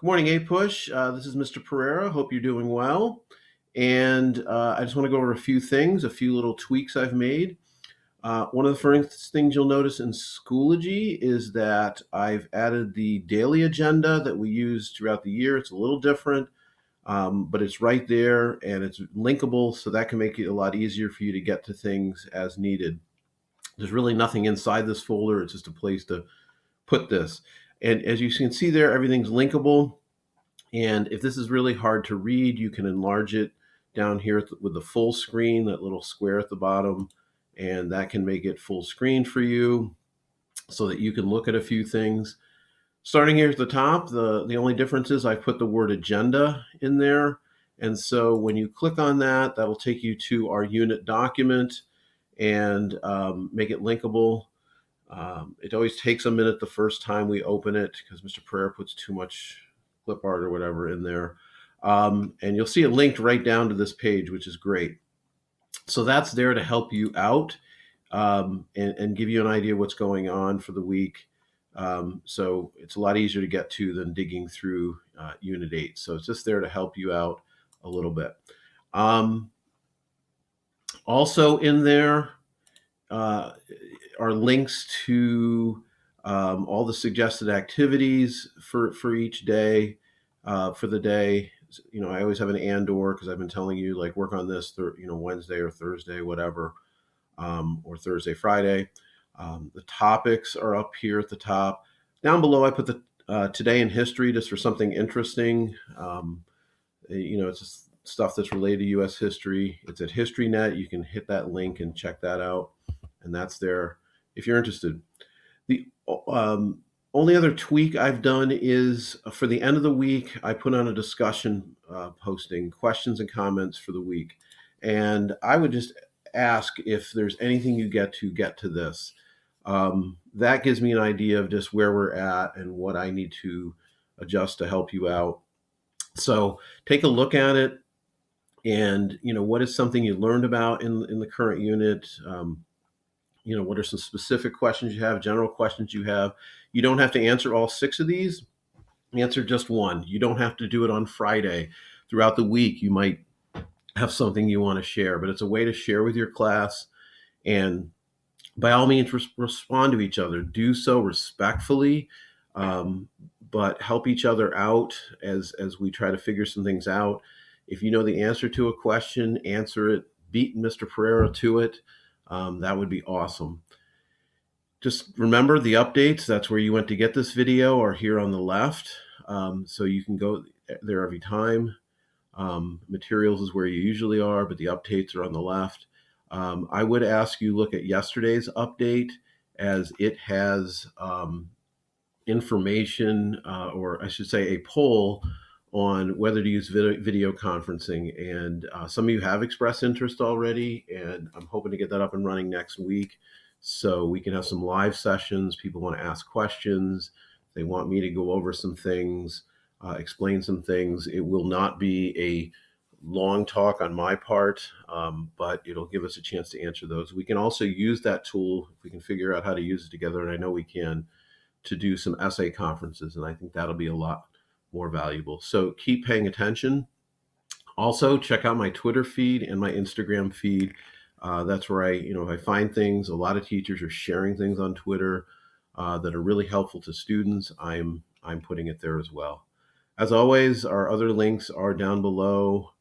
Good morning, A-Push. This is Mr. Pereira. Hope you're doing well. And I just want to go over a few things, a few little tweaks I've made. One of the first things you'll notice in Schoology is that I've added the daily agenda that we use throughout the year. It's a little different, but it's right there and it's linkable, so that can make it a lot easier for you to get to things as needed. There's really nothing inside this folder. It's just a place to put this. And as you can see there, everything's linkable. And if this is really hard to read, you can enlarge it down here with the full screen, that little square at the bottom, and that can make it full screen for you so that you can look at a few things. Starting here at the top, the only difference is I've put the word agenda in there. And so when you click on that, that'll take you to our unit document and make it linkable. It always takes a minute the first time we open it because Mr. Pereira puts too much clip art or whatever in there. And you'll see it linked right down to this page, which is great. So that's there to help you out and give you an idea what's going on for the week. So it's a lot easier to get to than digging through Unit 8. So it's just there to help you out a little bit. Also in there are links to all the suggested activities for each day, for the day. You know, I always have an and/or because I've been telling you, like, work on this, Wednesday or Thursday, whatever, or Thursday, Friday. The topics are up here at the top. Down below, I put the today in history just for something interesting. It's just stuff that's related to U.S. history. It's at HistoryNet. You can hit that link and check that out, and that's there if you're interested. The only other tweak I've done is for the end of the week, I put on a discussion posting, questions and comments for the week. And I would just ask if there's anything you get to this. That gives me an idea of just where we're at and what I need to adjust to help you out. So take a look at it and, what is something you learned about in the current unit? What are some specific questions you have, general questions you have? You don't have to answer all 6 of these. Answer just one. You don't have to do it on Friday. Throughout the week, you might have something you want to share, but it's a way to share with your class. And by all means, respond to each other. Do so respectfully, but help each other out as we try to figure some things out. If you know the answer to a question, answer it. Beat Mr. Pereira to it. That would be awesome. Just remember the updates. That's where you went to get this video, are here on the left. So you can go there every time. Materials is where you usually are, but the updates are on the left. I would ask you look at yesterday's update, as it has information, or I should say a poll on whether to use video conferencing. And some of you have expressed interest already, and I'm hoping to get that up and running next week so we can have some live sessions. People want to ask questions. They want me to go over some things, explain some things. It will not be a long talk on my part, but it'll give us a chance to answer those. We can also use that tool, if we can figure out how to use it together, and I know we can, to do some essay conferences, and I think that'll be a lot more valuable. So keep paying attention. Also, check out my Twitter feed and my Instagram feed. That's where if I find things, a lot of teachers are sharing things on Twitter that are really helpful to students. I'm putting it there as well. As always, our other links are down below.